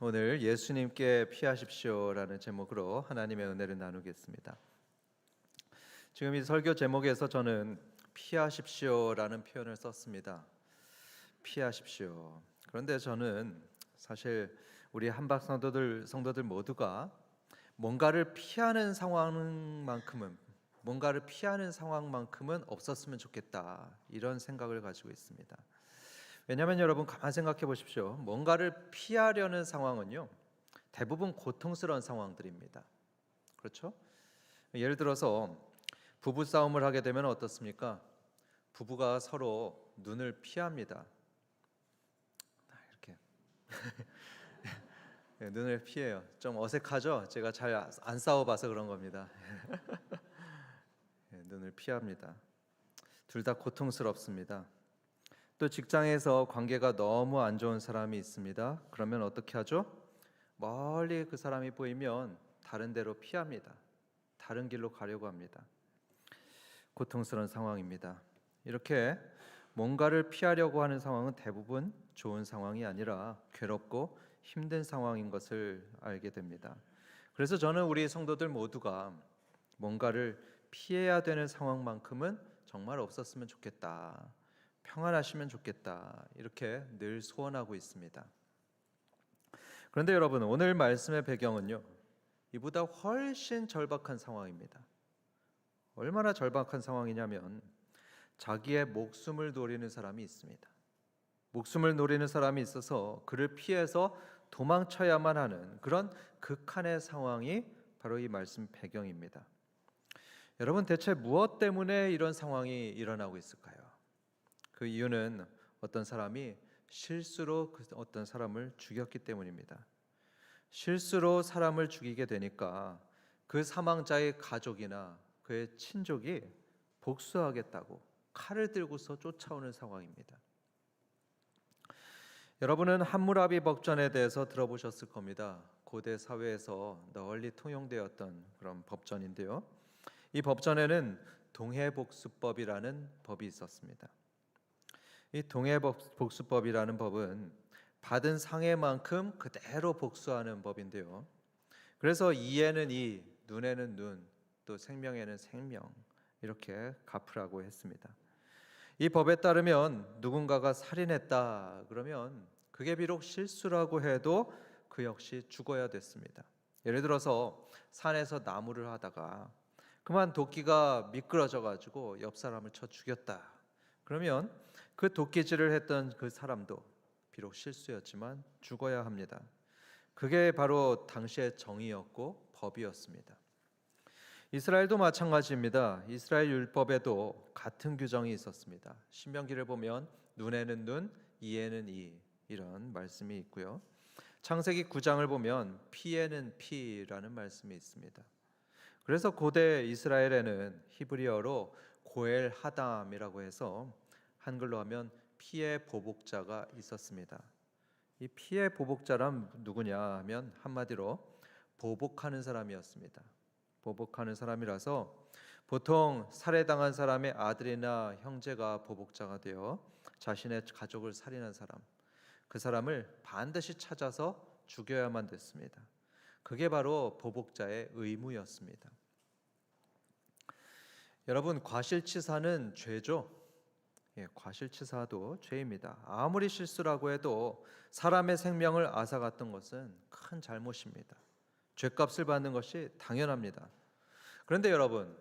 오늘 예수님께 피하십시오라는 제목으로 하나님의 은혜를 나누겠습니다. 지금 이 설교 제목에서 저는 피하십시오라는 표현을 썼습니다. 피하십시오. 그런데 저는 사실 우리 한박 성도들 모두가 뭔가를 피하는 상황만큼은 없었으면 좋겠다, 이런 생각을 가지고 있습니다. 왜냐하면 여러분, 가만 생각해 보십시오. 뭔가를 피하려는 상황은요, 대부분 고통스러운 상황들입니다. 그렇죠? 예를 들어서 부부 싸움을 하게 되면 어떻습니까? 부부가 서로 눈을 피합니다. 이렇게 눈을 피해요. 좀 어색하죠? 제가 잘 안 싸워봐서 그런 겁니다. 눈을 피합니다. 둘 다 고통스럽습니다. 또 직장에서 관계가 너무 안 좋은 사람이 있습니다. 그러면 어떻게 하죠? 멀리 그 사람이 보이면 다른 데로 피합니다. 다른 길로 가려고 합니다. 고통스러운 상황입니다. 이렇게 뭔가를 피하려고 하는 상황은 대부분 좋은 상황이 아니라 괴롭고 힘든 상황인 것을 알게 됩니다. 그래서 저는 우리 성도들 모두가 뭔가를 피해야 되는 상황만큼은 정말 없었으면 좋겠다, 평안하시면 좋겠다, 이렇게 늘 소원하고 있습니다. 그런데 여러분, 오늘 말씀의 배경은요, 이보다 훨씬 절박한 상황입니다. 얼마나 절박한 상황이냐면, 자기의 목숨을 노리는 사람이 있습니다. 목숨을 노리는 사람이 있어서 그를 피해서 도망쳐야만 하는 그런 극한의 상황이 바로 이 말씀 배경입니다. 여러분, 대체 무엇 때문에 이런 상황이 일어나고 있을까요? 그 이유는 어떤 사람이 실수로 어떤 사람을 죽였기 때문입니다. 실수로 사람을 죽이게 되니까 그 사망자의 가족이나 그의 친족이 복수하겠다고 칼을 들고서 쫓아오는 상황입니다. 여러분은 함무라비 법전에 대해서 들어보셨을 겁니다. 고대 사회에서 널리 통용되었던 그런 법전인데요, 이 법전에는 동해복수법이라는 법이 있었습니다. 이 동해복수법이라는 법은 받은 상해만큼 그대로 복수하는 법인데요, 그래서 이에는 이, 눈에는 눈, 또 생명에는 생명, 이렇게 갚으라고 했습니다. 이 법에 따르면 누군가가 살인했다 그러면 그게 비록 실수라고 해도 그 역시 죽어야 됐습니다. 예를 들어서 산에서 나무를 하다가 그만 도끼가 미끄러져 가지고 옆 사람을 쳐 죽였다 그러면 그 도끼질을 했던 그 사람도 비록 실수였지만 죽어야 합니다. 그게 바로 당시의 정의였고 법이었습니다. 이스라엘도 마찬가지입니다. 이스라엘 율법에도 같은 규정이 있었습니다. 신명기를 보면 눈에는 눈, 이에는 이, 이런 말씀이 있고요, 창세기 9장을 보면 피에는 피라는 말씀이 있습니다. 그래서 고대 이스라엘에는 히브리어로 고엘 하담이라고 해서 한글로 하면 피의 보복자가 있었습니다. 이 피의 보복자란 누구냐 하면 한마디로 보복하는 사람이었습니다. 보복하는 사람이라서 보통 살해당한 사람의 아들이나 형제가 보복자가 되어 자신의 가족을 살인한 사람, 그 사람을 반드시 찾아서 죽여야만 됐습니다. 그게 바로 보복자의 의무였습니다. 여러분, 과실치사는 죄죠. 과실치사도 죄입니다. 아무리 실수라고 해도 사람의 생명을 앗아갔던 것은 큰 잘못입니다. 죄값을 받는 것이 당연합니다. 그런데 여러분,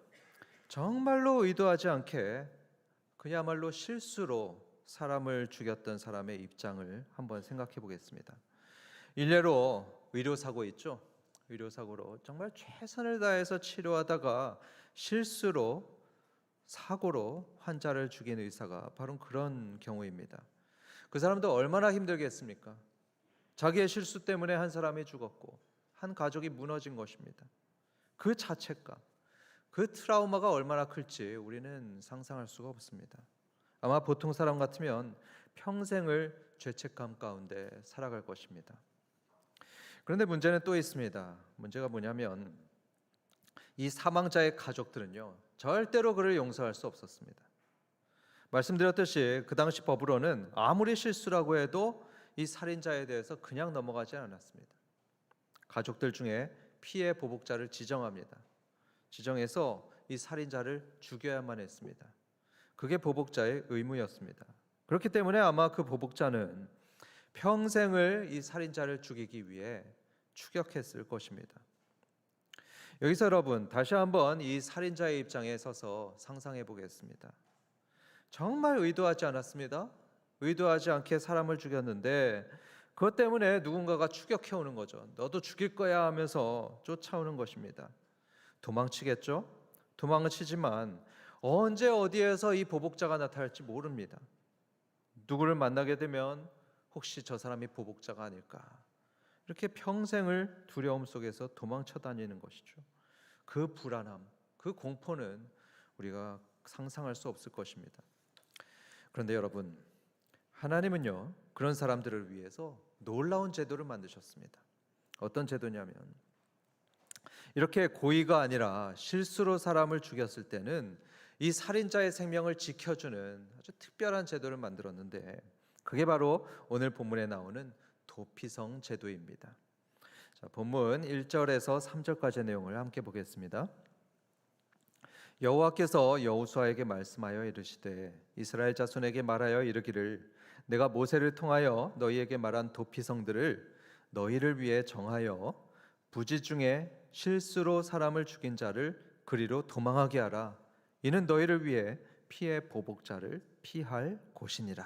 정말로 의도하지 않게 그야말로 실수로 사람을 죽였던 사람의 입장을 한번 생각해 보겠습니다. 일례로 의료사고 있죠. 의료사고로 정말 최선을 다해서 치료하다가 실수로, 사고로 환자를 죽인 의사가 바로 그런 경우입니다. 그 사람도 얼마나 힘들겠습니까? 자기의 실수 때문에 한 사람이 죽었고 한 가족이 무너진 것입니다. 그 자책감, 그 트라우마가 얼마나 클지 우리는 상상할 수가 없습니다. 아마 보통 사람 같으면 평생을 죄책감 가운데 살아갈 것입니다. 그런데 문제는 또 있습니다. 문제가 뭐냐면 이 사망자의 가족들은요, 절대로 그를 용서할 수 없었습니다. 말씀드렸듯이 그 당시 법으로는 아무리 실수라고 해도 이 살인자에 대해서 그냥 넘어가지 않았습니다. 가족들 중에 피해 보복자를 지정합니다. 지정해서 이 살인자를 죽여야만 했습니다. 그게 보복자의 의무였습니다. 그렇기 때문에 아마 그 보복자는 평생을 이 살인자를 죽이기 위해 추격했을 것입니다. 여기서 여러분 다시 한번 이 살인자의 입장에 서서 상상해 보겠습니다. 정말 의도하지 않았습니다. 의도하지 않게 사람을 죽였는데 그것 때문에 누군가가 추격해 오는 거죠. 너도 죽일 거야 하면서 쫓아오는 것입니다. 도망치겠죠? 도망은 치지만 언제 어디에서 이 보복자가 나타날지 모릅니다. 누구를 만나게 되면 혹시 저 사람이 보복자가 아닐까? 이렇게 평생을 두려움 속에서 도망쳐 다니는 것이죠. 그 불안함, 그 공포는 우리가 상상할 수 없을 것입니다. 그런데 여러분, 하나님은요, 그런 사람들을 위해서 놀라운 제도를 만드셨습니다. 어떤 제도냐면 이렇게 고의가 아니라 실수로 사람을 죽였을 때는 이 살인자의 생명을 지켜주는 아주 특별한 제도를 만들었는데 그게 바로 오늘 본문에 나오는 도피성 제도입니다. 자, 본문 1절에서 3절까지의 내용을 함께 보겠습니다. 여호와께서 여호수아에게 말씀하여 이르시되 이스라엘 자손에게 말하여 이르기를 내가 모세를 통하여 너희에게 말한 도피성들을 너희를 위해 정하여 부지 중에 실수로 사람을 죽인 자를 그리로 도망하게 하라. 이는 너희를 위해 피해 보복자를 피할 곳이니라.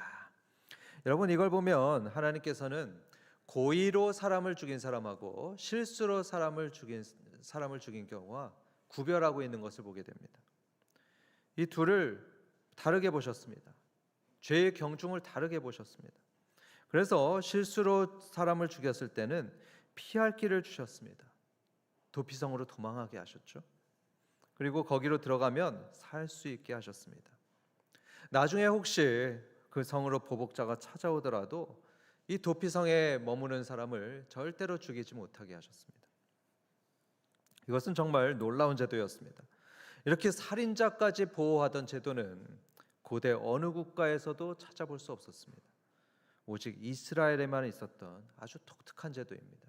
여러분 이걸 보면 하나님께서는 고의로 사람을 죽인 사람하고 실수로 사람을 죽인 경우와 구별하고 있는 것을 보게 됩니다. 이 둘을 다르게 보셨습니다. 죄의 경중을 다르게 보셨습니다. 그래서 실수로 사람을 죽였을 때는 피할 길을 주셨습니다. 도피성으로 도망하게 하셨죠. 그리고 거기로 들어가면 살 수 있게 하셨습니다. 나중에 혹시 그 성으로 보복자가 찾아오더라도 이 도피성에 머무는 사람을 절대로 죽이지 못하게 하셨습니다. 이것은 정말 놀라운 제도였습니다. 이렇게 살인자까지 보호하던 제도는 고대 어느 국가에서도 찾아볼 수 없었습니다. 오직 이스라엘에만 있었던 아주 독특한 제도입니다.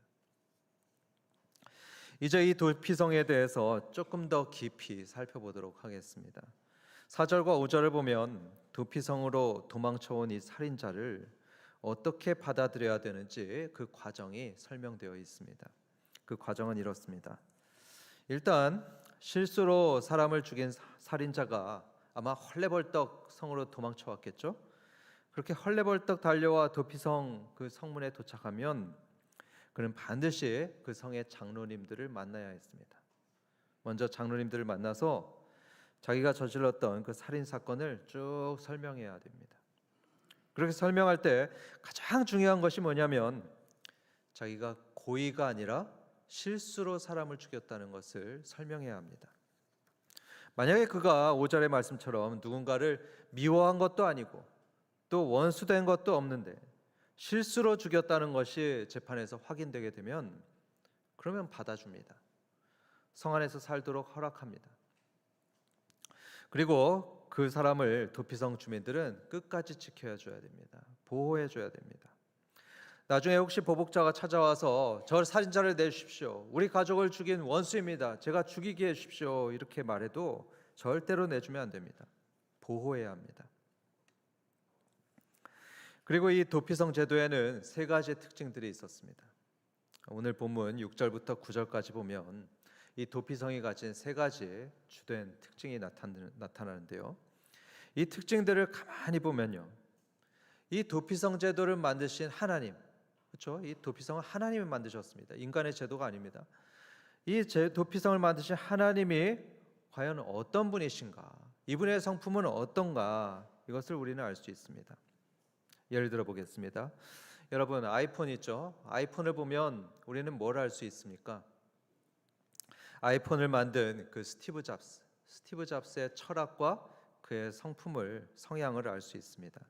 이제 이 도피성에 대해서 조금 더 깊이 살펴보도록 하겠습니다. 4절과 5절을 보면 도피성으로 도망쳐온 이 살인자를 어떻게 받아들여야 되는지 그 과정이 설명되어 있습니다. 그 과정은 이렇습니다. 일단 실수로 사람을 죽인 살인자가 아마 헐레벌떡 성으로 도망쳐 왔겠죠. 그렇게 헐레벌떡 달려와 도피성 그 성문에 도착하면 그는 반드시 그 성의 장로님들을 만나야 했습니다. 먼저 장로님들을 만나서 자기가 저질렀던 그 살인 사건을 쭉 설명해야 됩니다. 그렇게 설명할 때 가장 중요한 것이 뭐냐면 자기가 고의가 아니라 실수로 사람을 죽였다는 것을 설명해야 합니다. 만약에 그가 5절의 말씀처럼 누군가를 미워한 것도 아니고 또 원수된 것도 없는데 실수로 죽였다는 것이 재판에서 확인되게 되면 그러면 받아줍니다. 성 안에서 살도록 허락합니다. 그리고 그 사람을 도피성 주민들은 끝까지 지켜야 줘야 됩니다. 보호해 줘야 됩니다. 나중에 혹시 보복자가 찾아와서 저 살인자를 내주십시오. 우리 가족을 죽인 원수입니다. 제가 죽이게 해주십시오. 이렇게 말해도 절대로 내주면 안 됩니다. 보호해야 합니다. 그리고 이 도피성 제도에는 세 가지 특징들이 있었습니다. 오늘 본문 6절부터 9절까지 보면 이 도피성이 가진 세 가지 주된 특징이 나타나는데요. 이 특징들을 가만히 보면요. 이 도피성 제도를 만드신 하나님, 그렇죠? 이 도피성은 하나님이 만드셨습니다. 인간의 제도가 아닙니다. 이 도피성을 만드신 하나님이 과연 어떤 분이신가? 이분의 성품은 어떤가? 이것을 우리는 알 수 있습니다. 예를 들어 보겠습니다. 여러분 아이폰 있죠? 아이폰을 보면 우리는 뭘 알 수 있습니까? 아이폰을 만든 그 스티브 잡스의 철학과 그의 성향을 알 수 있습니다.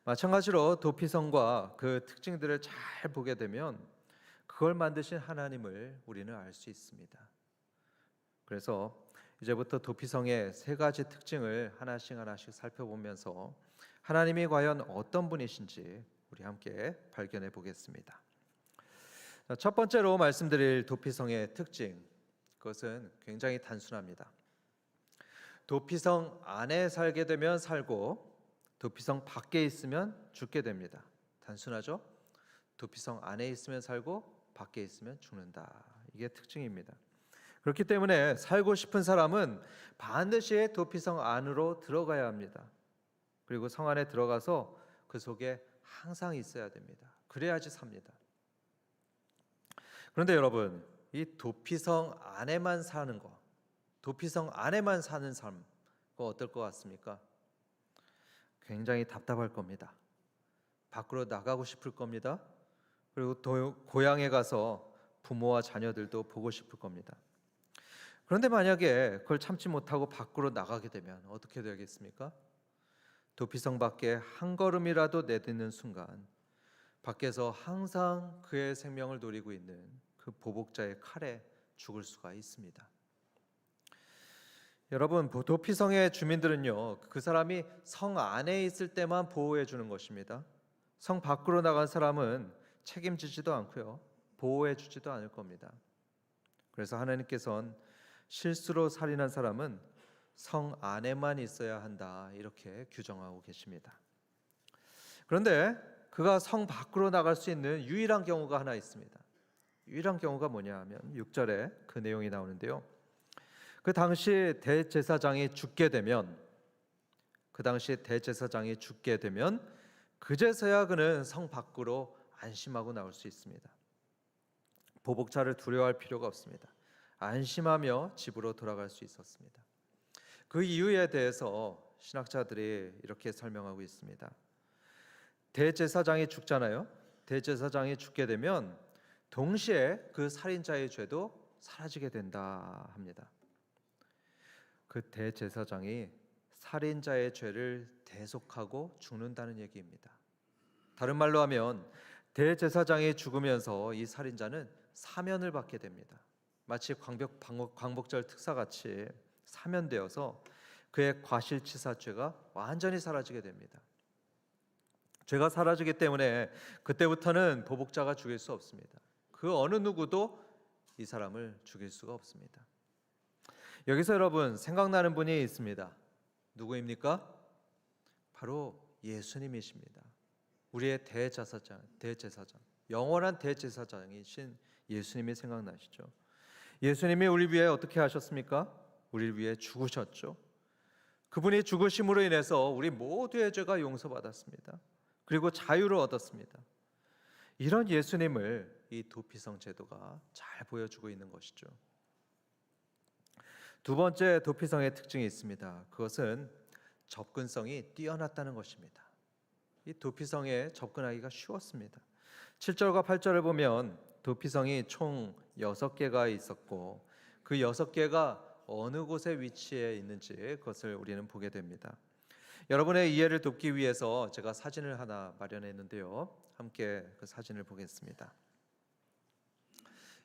마찬가지로 도피성과 그 특징들을 잘 보게 되면 그걸 만드신 하나님을 우리는 알 수 있습니다. 그래서 이제부터 도피성의 세 가지 특징을 하나씩 살펴보면서 하나님이 과연 어떤 분이신지 우리 함께 발견해 보겠습니다. 첫 번째로 말씀드릴 도피성의 특징, 그것은 굉장히 단순합니다. 도피성 안에 살게 되면 살고 도피성 밖에 있으면 죽게 됩니다. 단순하죠? 도피성 안에 있으면 살고 밖에 있으면 죽는다. 이게 특징입니다. 그렇기 때문에 살고 싶은 사람은 반드시 도피성 안으로 들어가야 합니다. 그리고 성 안에 들어가서 그 속에 항상 있어야 됩니다. 그래야지 삽니다. 그런데 여러분, 이 도피성 안에만 사는 거, 도피성 안에만 사는 삶, 그거 어떨 것 같습니까? 굉장히 답답할 겁니다. 밖으로 나가고 싶을 겁니다. 그리고 고향에 가서 부모와 자녀들도 보고 싶을 겁니다. 그런데 만약에 그걸 참지 못하고 밖으로 나가게 되면 어떻게 되겠습니까? 도피성 밖에 한 걸음이라도 내딛는 순간 밖에서 항상 그의 생명을 노리고 있는 그 보복자의 칼에 죽을 수가 있습니다. 여러분, 도피성의 주민들은요, 그 사람이 성 안에 있을 때만 보호해 주는 것입니다. 성 밖으로 나간 사람은 책임지지도 않고요, 보호해 주지도 않을 겁니다. 그래서 하나님께서는 실수로 살인한 사람은 성 안에만 있어야 한다, 이렇게 규정하고 계십니다. 그런데 그가 성 밖으로 나갈 수 있는 유일한 경우가 하나 있습니다. 유일한 경우가 뭐냐 하면 6절에 그 내용이 나오는데요. 그 당시 대제사장이 죽게 되면 그제서야 그는 성 밖으로 안심하고 나올 수 있습니다. 보복자를 두려워할 필요가 없습니다. 안심하며 집으로 돌아갈 수 있었습니다. 그 이유에 대해서 신학자들이 이렇게 설명하고 있습니다. 대제사장이 죽잖아요. 대제사장이 죽게 되면 동시에 그 살인자의 죄도 사라지게 된다 합니다. 그 대제사장이 살인자의 죄를 대속하고 죽는다는 얘기입니다. 다른 말로 하면 대제사장이 죽으면서 이 살인자는 사면을 받게 됩니다. 마치 광복절 특사같이 사면되어서 그의 과실치사죄가 완전히 사라지게 됩니다. 죄가 사라지기 때문에 그때부터는 보복자가 죽일 수 없습니다. 그 어느 누구도 이 사람을 죽일 수가 없습니다. 여기서 여러분 생각나는 분이 있습니다. 누구입니까? 바로 예수님이십니다. 우리의 대제사장, 영원한 대제사장이신 예수님이 생각나시죠? 예수님이 우리 위해 어떻게 하셨습니까? 우리를 위해 죽으셨죠. 그분이 죽으심으로 인해서 우리 모두의 죄가 용서받았습니다. 그리고 자유를 얻었습니다. 이런 예수님을 이 도피성 제도가 잘 보여주고 있는 것이죠. 두 번째 도피성의 특징이 있습니다. 그것은 접근성이 뛰어났다는 것입니다. 이 도피성에 접근하기가 쉬웠습니다. 7절과 8절을 보면 도피성이 총 6개가 있었고 그 6개가 어느 곳에 위치해 있는지 그것을 우리는 보게 됩니다. 여러분의 이해를 돕기 위해서 제가 사진을 하나 마련했는데요. 함께 그 사진을 보겠습니다.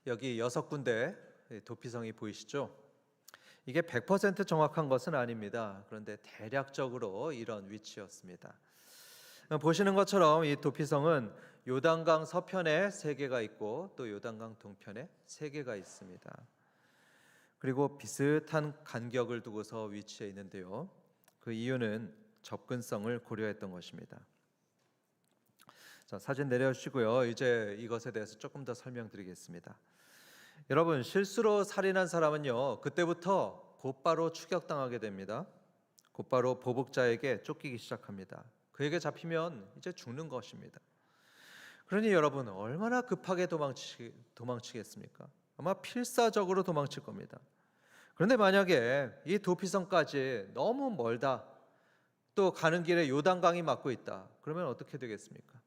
여기 6군데 도피성이 보이시죠? 이게 100% 정확한 것은 아닙니다. 그런데 대략적으로 이런 위치였습니다. 보시는 것처럼 이 도피성은 요단강 서편에 3개가 있고 또 요단강 동편에 3개가 있습니다. 그리고 비슷한 간격을 두고서 위치해 있는데요. 그 이유는 접근성을 고려했던 것입니다. 자, 사진 내려주시고요. 이제 이것에 대해서 조금 더 설명드리겠습니다. 여러분, 실수로 살인한 사람은요, 그때부터 곧바로 추격당하게 됩니다. 곧바로 보복자에게 쫓기기 시작합니다. 그에게 잡히면 이제 죽는 것입니다. 그러니 여러분, 얼마나 급하게 도망치겠습니까? 아마 필사적으로 도망칠 겁니다. 그런데 만약에 이 도피성까지 너무 멀다, 또 가는 길에 요단강이 막고 있다, 그러면 어떻게 되겠습니까?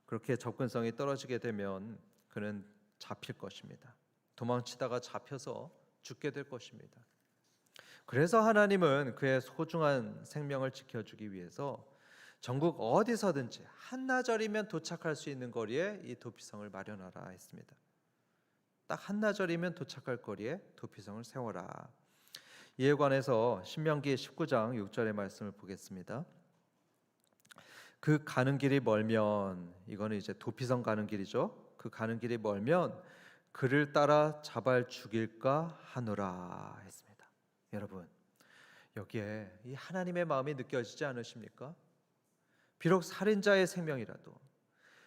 그렇게 접근성이 떨어지게 되면 그는 잡힐 것입니다. 도망치다가 잡혀서 죽게 될 것입니다. 그래서 하나님은 그의 소중한 생명을 지켜주기 위해서 전국 어디서든지 한나절이면 도착할 수 있는 거리에 이 도피성을 마련하라 했습니다. 딱 한나절이면 도착할 거리에 도피성을 세워라. 이에 관해서 신명기 19장 6절의 말씀을 보겠습니다. 그 가는 길이 멀면, 이거는 이제 도피성 가는 길이죠. 그 가는 길이 멀면 그를 따라 잡아 죽일까 하노라 했습니다. 여러분, 여기에 이 하나님의 마음이 느껴지지 않으십니까? 비록 살인자의 생명이라도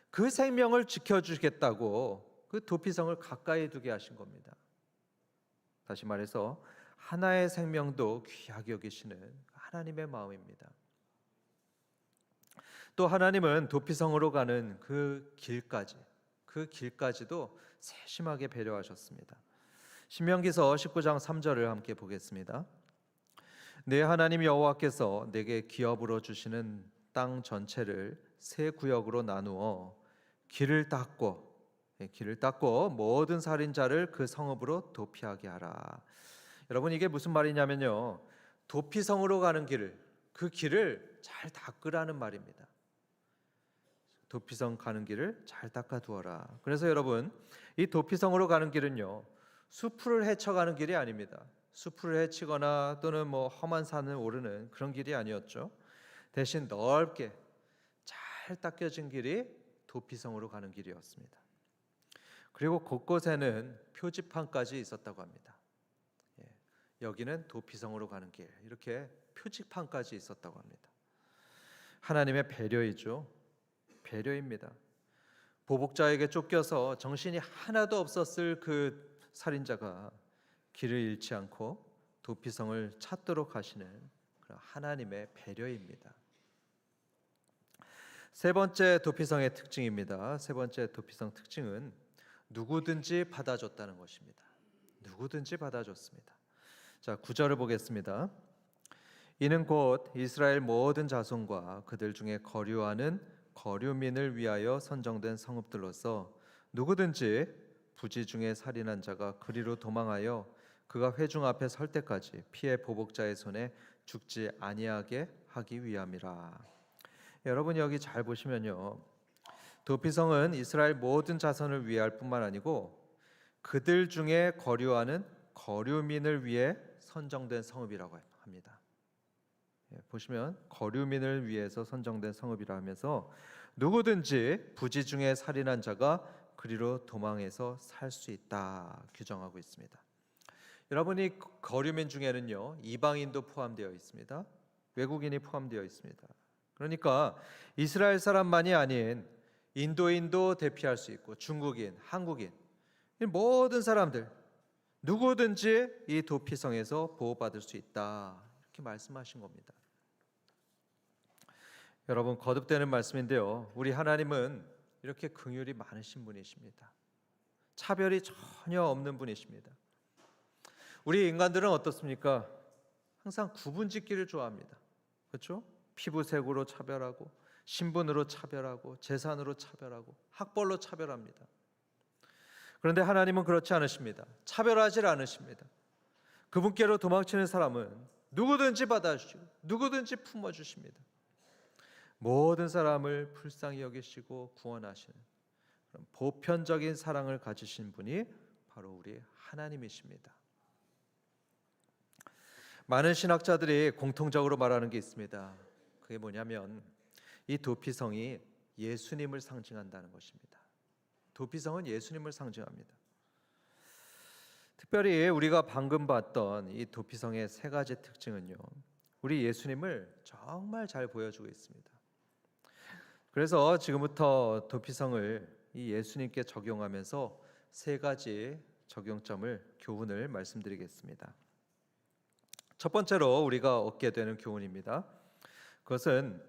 그 생명을 지켜주겠다고 그 도피성을 가까이 두게 하신 겁니다. 다시 말해서 하나의 생명도 귀하게 여기시는 하나님의 마음입니다. 또 하나님은 도피성으로 가는 그 길까지도 세심하게 배려하셨습니다. 신명기서 19장 3절을 함께 보겠습니다. 내 하나님 여호와께서 내게 기업으로 주시는 땅 전체를 세 구역으로 나누어 길을 닦고 모든 살인자를 그 성읍으로 도피하게 하라. 여러분, 이게 무슨 말이냐면요, 도피성으로 가는 그 길을 잘 닦으라는 말입니다. 도피성 가는 길을 잘 닦아 두어라. 그래서 여러분, 이 도피성으로 가는 길은요, 숲을 헤쳐가는 길이 아닙니다. 숲을 헤치거나 또는 험한 산을 오르는 그런 길이 아니었죠. 대신 넓게 잘 닦여진 길이 도피성으로 가는 길이었습니다. 그리고 곳곳에는 표지판까지 있었다고 합니다. 여기는 도피성으로 가는 길, 이렇게 표지판까지 있었다고 합니다. 하나님의 배려이죠. 배려입니다. 보복자에게 쫓겨서 정신이 하나도 없었을 그 살인자가 길을 잃지 않고 도피성을 찾도록 하시는 그런 하나님의 배려입니다. 세 번째 도피성의 특징입니다. 세 번째 도피성 특징은 누구든지 받아줬다는 것입니다. 누구든지 받아줬습니다. 자, 9절을 보겠습니다. 이는 곧 이스라엘 모든 자손과 그들 중에 거류하는 거류민을 위하여 선정된 성읍들로서 누구든지 부지 중에 살인한 자가 그리로 도망하여 그가 회중 앞에 설 때까지 피해 보복자의 손에 죽지 아니하게 하기 위함이라. 여러분, 여기 잘 보시면요, 도피성은 이스라엘 모든 자손을 위할 뿐만 아니고 그들 중에 거류하는 거류민을 위해 선정된 성읍이라고 합니다. 보시면 거류민을 위해서 선정된 성읍이라 하면서 누구든지 부지 중에 살인한 자가 그리로 도망해서 살 수 있다 규정하고 있습니다. 여러분이 거류민 중에는요, 이방인도 포함되어 있습니다. 외국인이 포함되어 있습니다. 그러니까 이스라엘 사람만이 아닌 인도인도 대피할 수 있고 중국인, 한국인, 모든 사람들 누구든지 이 도피성에서 보호받을 수 있다, 이렇게 말씀하신 겁니다. 여러분, 거듭되는 말씀인데요, 우리 하나님은 이렇게 긍휼이 많으신 분이십니다. 차별이 전혀 없는 분이십니다. 우리 인간들은 어떻습니까? 항상 구분짓기를 좋아합니다. 그렇죠? 피부색으로 차별하고, 신분으로 차별하고, 재산으로 차별하고, 학벌로 차별합니다. 그런데 하나님은 그렇지 않으십니다. 차별하지 않으십니다. 그분께로 도망치는 사람은 누구든지 받아주시고 누구든지 품어주십니다. 모든 사람을 불쌍히 여기시고 구원하시는 그런 보편적인 사랑을 가지신 분이 바로 우리 하나님이십니다. 많은 신학자들이 공통적으로 말하는 게 있습니다. 그게 뭐냐면 이 도피성이 예수님을 상징한다는 것입니다. 도피성은 예수님을 상징합니다. 특별히 우리가 방금 봤던 이 도피성의 세 가지 특징은요, 우리 예수님을 정말 잘 보여주고 있습니다. 그래서 지금부터 도피성을 이 예수님께 적용하면서 세 가지 적용점을, 교훈을 말씀드리겠습니다. 첫 번째로 우리가 얻게 되는 교훈입니다. 그것은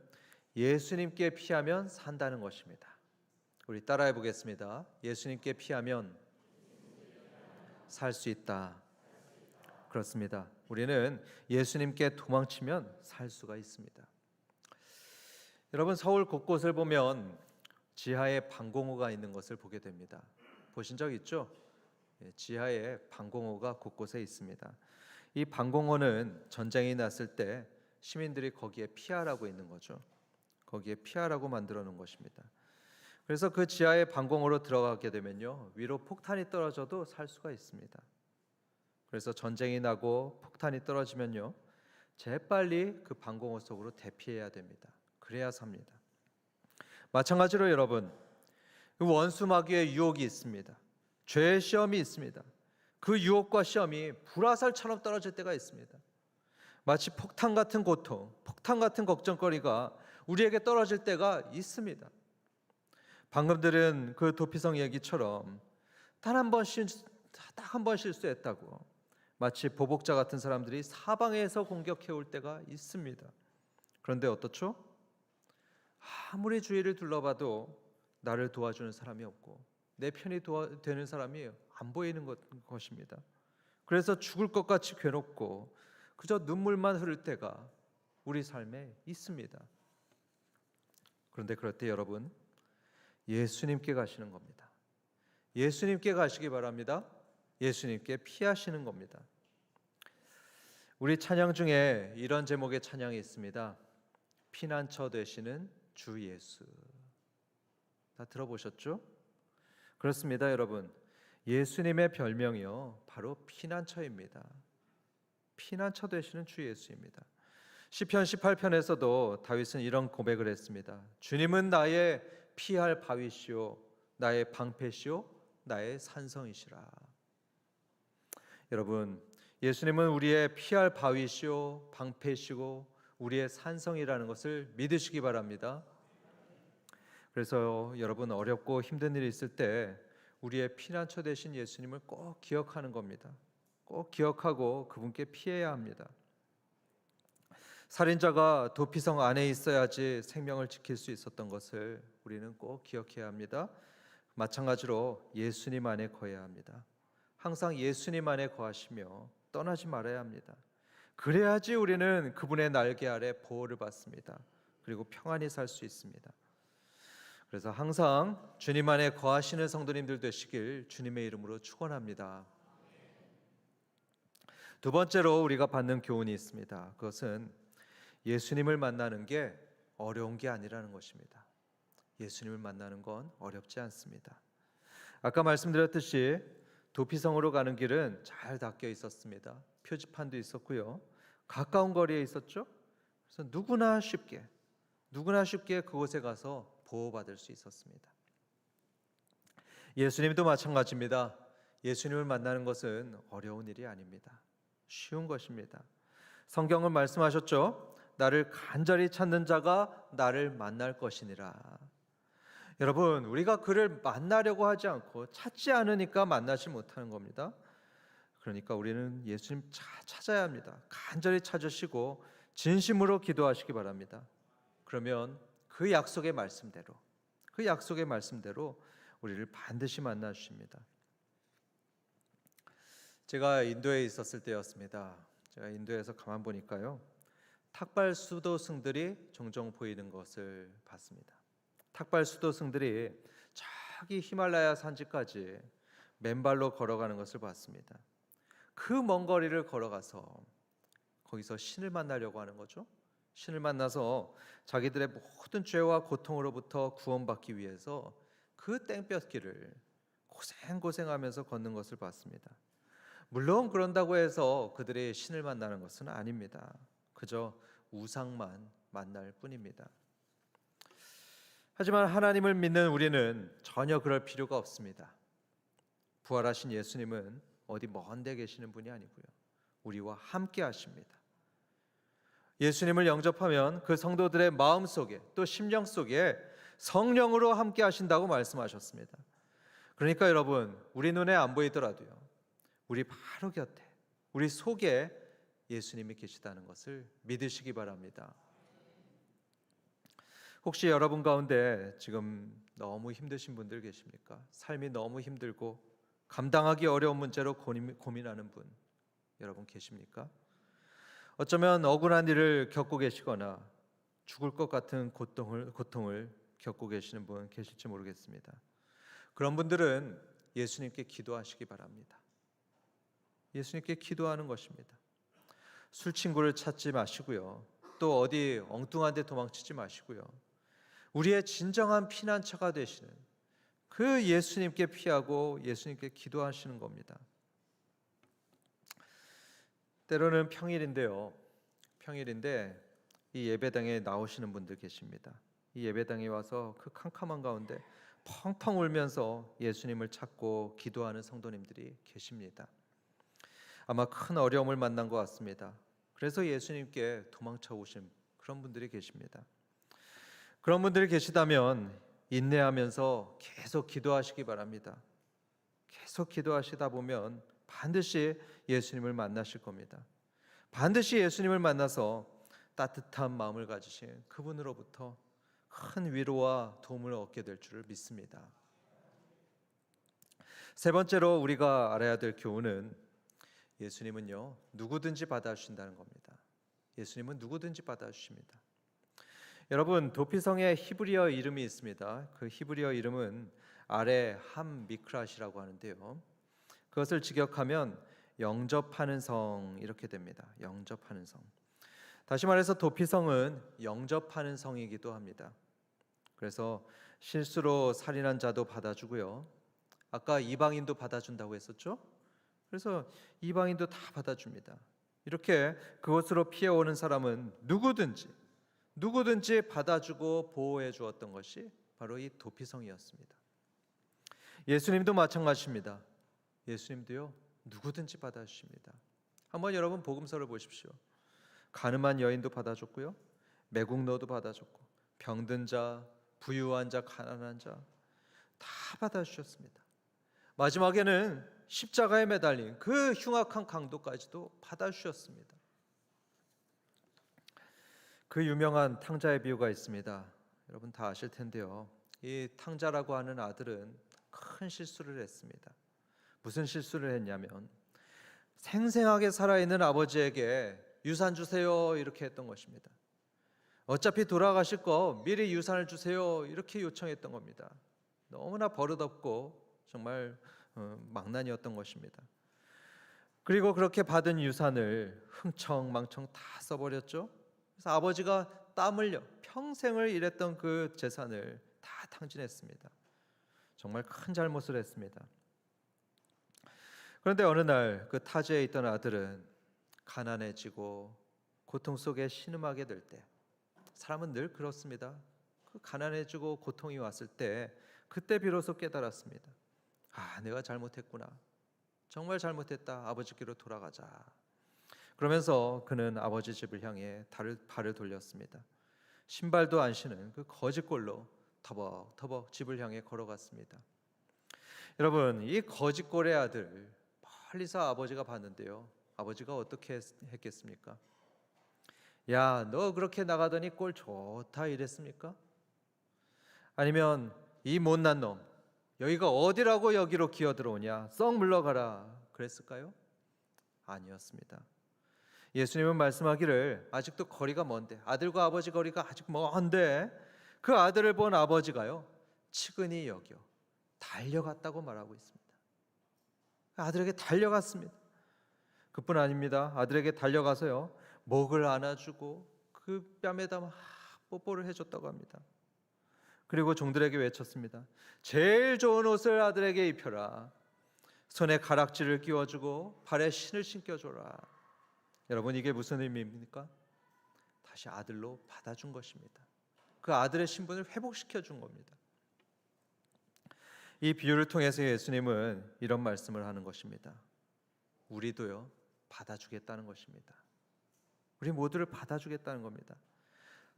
예수님께 피하면 산다는 것입니다. 우리 따라해 보겠습니다. 예수님께 피하면 살 수 있다. 그렇습니다. 우리는 예수님께 도망치면 살 수가 있습니다. 여러분, 서울 곳곳을 보면 지하에 방공호가 있는 것을 보게 됩니다. 보신 적 있죠? 지하에 방공호가 곳곳에 있습니다. 이 방공호는 전쟁이 났을 때 시민들이 거기에 피하라고 있는 거죠. 거기에 피하라고 만들어 놓은 것입니다. 그래서 그 지하의 방공호로 들어가게 되면요, 위로 폭탄이 떨어져도 살 수가 있습니다. 그래서 전쟁이 나고 폭탄이 떨어지면요, 재빨리 그 방공호 속으로 대피해야 됩니다. 그래야 삽니다. 마찬가지로 여러분, 그 원수 마귀의 유혹이 있습니다. 죄의 시험이 있습니다. 그 유혹과 시험이 불화살처럼 떨어질 때가 있습니다. 마치 폭탄 같은 고통, 폭탄 같은 걱정거리가 우리에게 떨어질 때가 있습니다. 방금 들은 그 도피성 얘기처럼 단 한 번 실수했다고 마치 보복자 같은 사람들이 사방에서 공격해 올 때가 있습니다. 그런데 어떻죠? 아무리 주위를 둘러봐도 나를 도와주는 사람이 없고 내 편이 되는 사람이 안 보이는 것입니다. 그래서 죽을 것 같이 괴롭고 그저 눈물만 흐를 때가 우리 삶에 있습니다. 그런데 그럴 때 여러분, 예수님께 가시는 겁니다. 예수님께 가시기 바랍니다. 예수님께 피하시는 겁니다. 우리 찬양 중에 이런 제목의 찬양이 있습니다. 피난처 되시는 주 예수. 다 들어보셨죠? 그렇습니다, 여러분. 예수님의 별명이요, 바로 피난처입니다. 피난처 되시는 주 예수입니다. 시편 18편에서도 다윗은 이런 고백을 했습니다. 주님은 나의 피할 바위시오, 나의 방패시오, 나의 산성이시라. 여러분, 예수님은 우리의 피할 바위시오, 방패시고 우리의 산성이라는 것을 믿으시기 바랍니다. 그래서 여러분, 어렵고 힘든 일이 있을 때 우리의 피난처 되신 예수님을 꼭 기억하는 겁니다. 꼭 기억하고 그분께 피해야 합니다. 살인자가 도피성 안에 있어야지 생명을 지킬 수 있었던 것을 우리는 꼭 기억해야 합니다. 마찬가지로 예수님 안에 거해야 합니다. 항상 예수님 안에 거하시며 떠나지 말아야 합니다. 그래야지 우리는 그분의 날개 아래 보호를 받습니다. 그리고 평안히 살 수 있습니다. 그래서 항상 주님 안에 거하시는 성도님들 되시길 주님의 이름으로 축원합니다. 두 번째로 우리가 받는 교훈이 있습니다. 그것은 예수님을 만나는 게 어려운 게 아니라는 것입니다. 예수님을 만나는 건 어렵지 않습니다. 아까 말씀드렸듯이 도피성으로 가는 길은 잘 닦여 있었습니다. 표지판도 있었고요. 가까운 거리에 있었죠. 그래서 누구나 쉽게 그곳에 가서 보호받을 수 있었습니다. 예수님도 마찬가지입니다. 예수님을 만나는 것은 어려운 일이 아닙니다. 쉬운 것입니다. 성경은 말씀하셨죠. 나를 간절히 찾는 자가 나를 만날 것이니라. 여러분, 우리가 그를 만나려고 하지 않고 찾지 않으니까 만나지 못하는 겁니다. 그러니까 우리는 예수님 찾아야 합니다. 간절히 찾으시고 진심으로 기도하시기 바랍니다. 그러면 그 약속의 말씀대로 우리를 반드시 만나 주십니다. 제가 인도에 있었을 때였습니다. 제가 인도에서 가만 보니까요, 탁발 수도승들이 종종 보이는 것을 봤습니다. 탁발 수도승들이 저기 히말라야 산지까지 맨발로 걸어가는 것을 봤습니다. 그 먼 거리를 걸어가서 거기서 신을 만나려고 하는 거죠. 신을 만나서 자기들의 모든 죄와 고통으로부터 구원받기 위해서 그 땡볕길을 고생하면서 걷는 것을 봤습니다. 물론 그런다고 해서 그들의 신을 만나는 것은 아닙니다. 그저 우상만 만날 뿐입니다. 하지만 하나님을 믿는 우리는 전혀 그럴 필요가 없습니다. 부활하신 예수님은 어디 먼 데 계시는 분이 아니고요, 우리와 함께 하십니다. 예수님을 영접하면 그 성도들의 마음속에 또 심령 속에 성령으로 함께 하신다고 말씀하셨습니다. 그러니까 여러분, 우리 눈에 안 보이더라도요, 우리 바로 곁에, 우리 속에 예수님이 계시다는 것을 믿으시기 바랍니다. 혹시 여러분 가운데 지금 너무 힘드신 분들 계십니까? 삶이 너무 힘들고 감당하기 어려운 문제로 고민하는 분 여러분 계십니까? 어쩌면 억울한 일을 겪고 계시거나 죽을 것 같은 고통을 겪고 계시는 분 계실지 모르겠습니다. 그런 분들은 예수님께 기도하시기 바랍니다. 예수님께 기도하는 것입니다. 술 친구를 찾지 마시고요, 또 어디 엉뚱한 데 도망치지 마시고요, 우리의 진정한 피난처가 되시는 그 예수님께 피하고 예수님께 기도하시는 겁니다. 때로는 평일인데 이 예배당에 나오시는 분들 계십니다. 이 예배당에 와서 그 캄캄한 가운데 펑펑 울면서 예수님을 찾고 기도하는 성도님들이 계십니다. 아마 큰 어려움을 만난 것 같습니다. 그래서 예수님께 도망쳐 오신 그런 분들이 계십니다. 그런 분들이 계시다면 인내하면서 계속 기도하시기 바랍니다. 계속 기도하시다 보면 반드시 예수님을 만나실 겁니다. 반드시 예수님을 만나서 따뜻한 마음을 가지신 그분으로부터 큰 위로와 도움을 얻게 될 줄을 믿습니다. 세 번째로 우리가 알아야 될 교훈은 예수님은요, 누구든지 받아주신다는 겁니다. 예수님은 누구든지 받아주십니다. 여러분, 도피성에 히브리어 이름이 있습니다. 그 히브리어 이름은 아레 함 미크라시라고 하는데요, 그것을 직역하면 영접하는 성 이렇게 됩니다. 영접하는 성. 다시 말해서 도피성은 영접하는 성이기도 합니다. 그래서 실수로 살인한 자도 받아주고요, 아까 이방인도 받아준다고 했었죠. 그래서 이방인도 다 받아줍니다. 이렇게 그곳으로 피해오는 사람은 누구든지 받아주고 보호해 주었던 것이 바로 이 도피성이었습니다. 예수님도 마찬가지입니다. 예수님도요, 누구든지 받아주십니다. 한번 여러분 복음서를 보십시오. 가늠한 여인도 받아줬고요, 매국노도 받아줬고, 병든 자, 부유한 자, 가난한 자 다 받아주셨습니다. 마지막에는 십자가에 매달린 그 흉악한 강도까지도 받아주셨습니다. 그 유명한 탕자의 비유가 있습니다. 여러분 다 아실 텐데요, 이 탕자라고 하는 아들은 큰 실수를 했습니다. 무슨 실수를 했냐면 생생하게 살아있는 아버지에게 유산 주세요 이렇게 했던 것입니다. 어차피 돌아가실 거 미리 유산을 주세요 이렇게 요청했던 겁니다. 너무나 버릇없고 정말 망난이었던 것입니다. 그리고 그렇게 받은 유산을 흥청망청 다 써버렸죠. 그래서 아버지가 땀 흘려 평생을 일했던 그 재산을 다 탕진했습니다. 정말 큰 잘못을 했습니다. 그런데 어느 날 그 타지에 있던 아들은 가난해지고 고통 속에 신음하게 될 때, 사람은 늘 그렇습니다. 그 가난해지고 고통이 왔을 때 그때 비로소 깨달았습니다. 아, 내가 잘못했구나. 정말 잘못했다. 아버지께로 돌아가자. 그러면서 그는 아버지 집을 향해 발을 돌렸습니다. 신발도 안 신은 그 거짓골로 터벅터벅 집을 향해 걸어갔습니다. 여러분, 이 거짓골의 아들 멀리서 아버지가 봤는데요, 아버지가 어떻게 했겠습니까? 야, 너 그렇게 나가더니 꼴 좋다 이랬습니까? 아니면 이 못난 놈, 여기가 어디라고 여기로 기어들어오냐, 썩 물러가라 그랬을까요? 아니었습니다. 예수님은 말씀하기를 아직도 거리가 먼데, 아들과 아버지 거리가 아직 먼데 그 아들을 본 아버지가요, 측은히 여겨 달려갔다고 말하고 있습니다. 아들에게 달려갔습니다. 그뿐 아닙니다. 아들에게 달려가서요, 목을 안아주고 그 뺨에다 막 뽀뽀를 해줬다고 합니다. 그리고 종들에게 외쳤습니다. 제일 좋은 옷을 아들에게 입혀라. 손에 가락지를 끼워주고 발에 신을 신겨줘라. 여러분, 이게 무슨 의미입니까? 다시 아들로 받아준 것입니다. 그 아들의 신분을 회복시켜 준 겁니다. 이 비유를 통해서 예수님은 이런 말씀을 하는 것입니다. 우리도요, 받아주겠다는 것입니다. 우리 모두를 받아주겠다는 겁니다.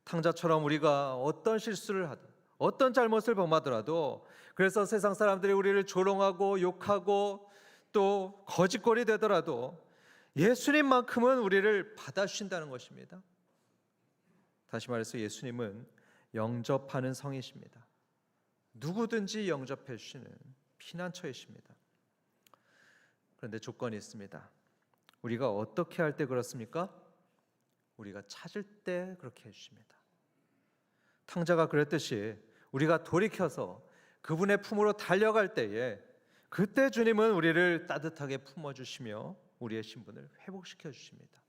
탕자처럼 우리가 어떤 실수를 하든 어떤 잘못을 범하더라도, 그래서 세상 사람들이 우리를 조롱하고 욕하고 또 거짓골이 되더라도 예수님만큼은 우리를 받아주신다는 것입니다. 다시 말해서 예수님은 영접하는 성이십니다. 누구든지 영접해 주시는 피난처이십니다. 그런데 조건이 있습니다. 우리가 어떻게 할 때 그렇습니까? 우리가 찾을 때 그렇게 해주십니다. 탕자가 그랬듯이 우리가 돌이켜서 그분의 품으로 달려갈 때에, 그때 주님은 우리를 따뜻하게 품어주시며 우리의 신분을 회복시켜 주십니다.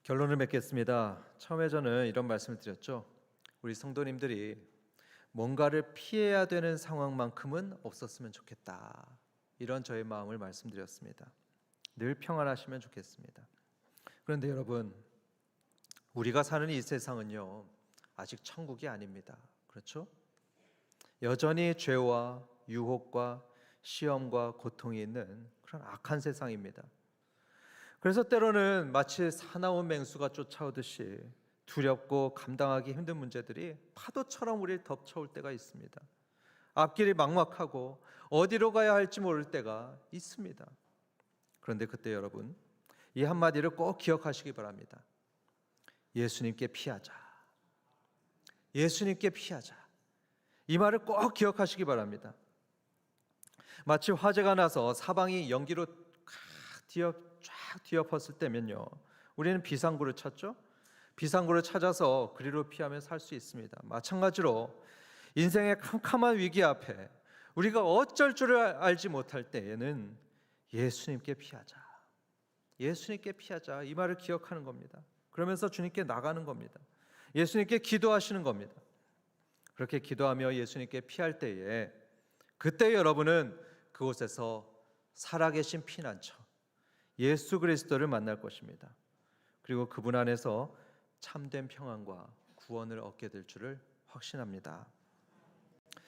결론을 맺겠습니다. 처음에 저는 이런 말씀을 드렸죠. 우리 성도님들이 뭔가를 피해야 되는 상황만큼은 없었으면 좋겠다, 이런 저의 마음을 말씀드렸습니다. 늘 평안하시면 좋겠습니다. 그런데 여러분, 우리가 사는 이 세상은요, 아직 천국이 아닙니다. 그렇죠? 여전히 죄와 유혹과 시험과 고통이 있는 그런 악한 세상입니다. 그래서 때로는 마치 사나운 맹수가 쫓아오듯이 두렵고 감당하기 힘든 문제들이 파도처럼 우리를 덮쳐올 때가 있습니다. 앞길이 막막하고 어디로 가야 할지 모를 때가 있습니다. 그런데 그때 여러분, 이 한마디를 꼭 기억하시기 바랍니다. 예수님께 피하자. 예수님께 피하자. 이 말을 꼭 기억하시기 바랍니다. 마치 화재가 나서 사방이 연기로 쫙 뒤엎었을 때면요, 우리는 비상구를 찾죠. 비상구를 찾아서 그리로 피하며 살 수 있습니다. 마찬가지로 인생의 캄캄한 위기 앞에 우리가 어쩔 줄을 알지 못할 때에는 예수님께 피하자. 예수님께 피하자. 이 말을 기억하는 겁니다. 그러면서 주님께 나가는 겁니다. 예수님께 기도하시는 겁니다. 그렇게 기도하며 예수님께 피할 때에 그때 여러분은 그곳에서 살아계신 피난처 예수 그리스도를 만날 것입니다. 그리고 그분 안에서 참된 평안과 구원을 얻게 될 줄을 확신합니다.